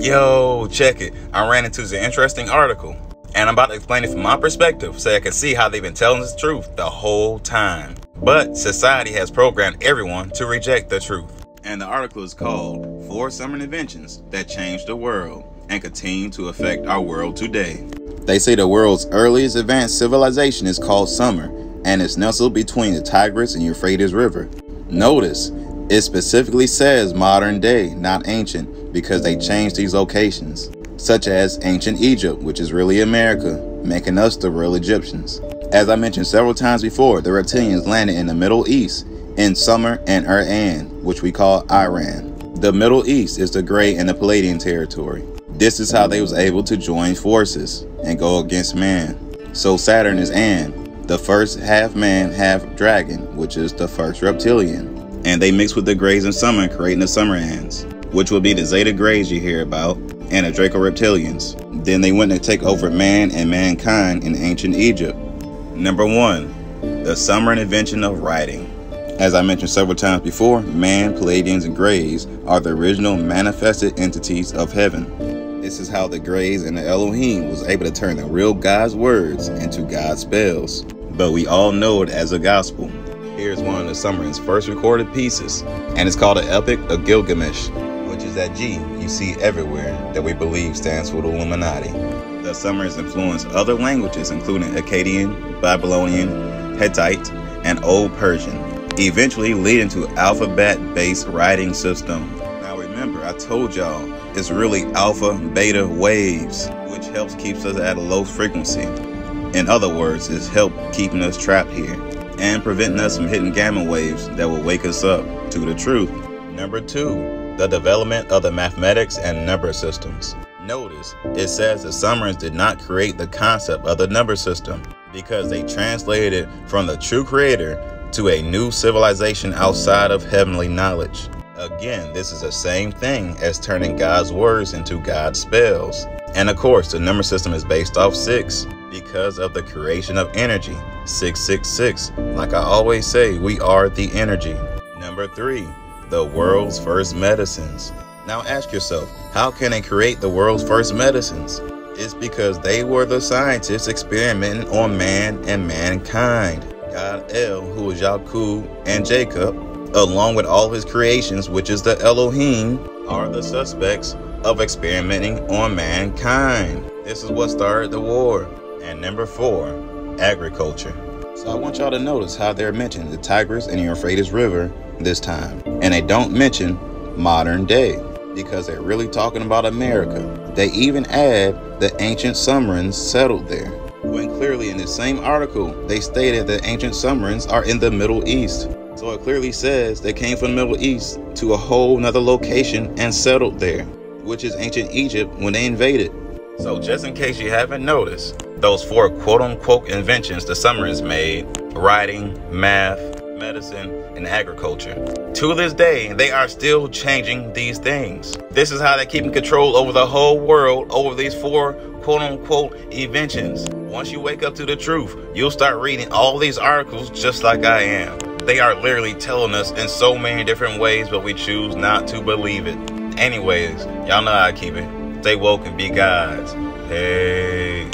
Yo, check it. I ran into this interesting article, and I'm about to explain it from my perspective so I can see how they've been telling the truth the whole time. But society has programmed everyone to reject the truth. And the article is called 4 Sumerian Inventions That Changed the World and Continue to Affect Our World Today. They say the world's earliest advanced civilization is called Sumer, and it's nestled between the Tigris and Euphrates River. Notice, it specifically says modern day, not ancient, because they changed these locations, such as ancient Egypt, which is really America, making us the real Egyptians. As I mentioned several times before, the reptilians landed in the Middle East, in Sumer and Iran, which we call Iran. The Middle East is the Gray and the Palladian territory. This is how they was able to join forces and go against man. So Saturn is An, the first half man, half dragon, which is the first reptilian. And they mix with the Greys and Sumer, creating the Sumerians, which will be the Zeta Greys you hear about, and the Draco Reptilians. Then they went to take over man and mankind in ancient Egypt. Number 1, the Sumerian invention of writing. As I mentioned several times before, man, Palladians, and Greys are the original manifested entities of heaven. This is how the Greys and the Elohim was able to turn the real God's words into God's spells. But we all know it as a gospel. Here's one of the Sumerians' first recorded pieces, and it's called the Epic of Gilgamesh, which is that G you see everywhere that we believe stands for the Illuminati. The Sumerians influenced other languages, including Akkadian, Babylonian, Hittite, and Old Persian, eventually leading to an alphabet-based writing system. Now remember, I told y'all, it's really alpha, beta waves, which helps keeps us at a low frequency. In other words, it's help keeping us trapped here and preventing us from hitting gamma waves that will wake us up to the truth. Number 2, the development of the mathematics and number systems. Notice, it says the Sumerians did not create the concept of the number system because they translated it from the true creator to a new civilization outside of heavenly knowledge. Again, this is the same thing as turning God's words into God's spells. And of course, the number system is based off 6 because of the creation of energy. 666. Like I always say, we are the energy. Number 3, the world's first medicines. Now ask yourself, how can they create the world's first medicines? It's because they were the scientists experimenting on man and mankind. God El, who is Yaqub and Jacob, along with all his creations, which is the Elohim, are the suspects of experimenting on mankind. This is what started the war. And number 4, agriculture. So I want y'all to notice how they're mentioning the Tigris and Euphrates River this time. And they don't mention modern day because they're really talking about America. They even add the ancient Sumerians settled there, when clearly in the same article they stated that ancient Sumerians are in the Middle East. So it clearly says they came from the Middle East to a whole nother location and settled there, which is ancient Egypt when they invaded. So just in case you haven't noticed, those 4 quote-unquote inventions the Sumerians made, writing, math, medicine, and agriculture. To this day, they are still changing these things. This is how they're keeping control over the whole world over these 4 quote-unquote inventions. Once you wake up to the truth, you'll start reading all these articles just like I am. They are literally telling us in so many different ways, but we choose not to believe it. Anyways, y'all know how I keep it. Stay woke and be gods. Peace.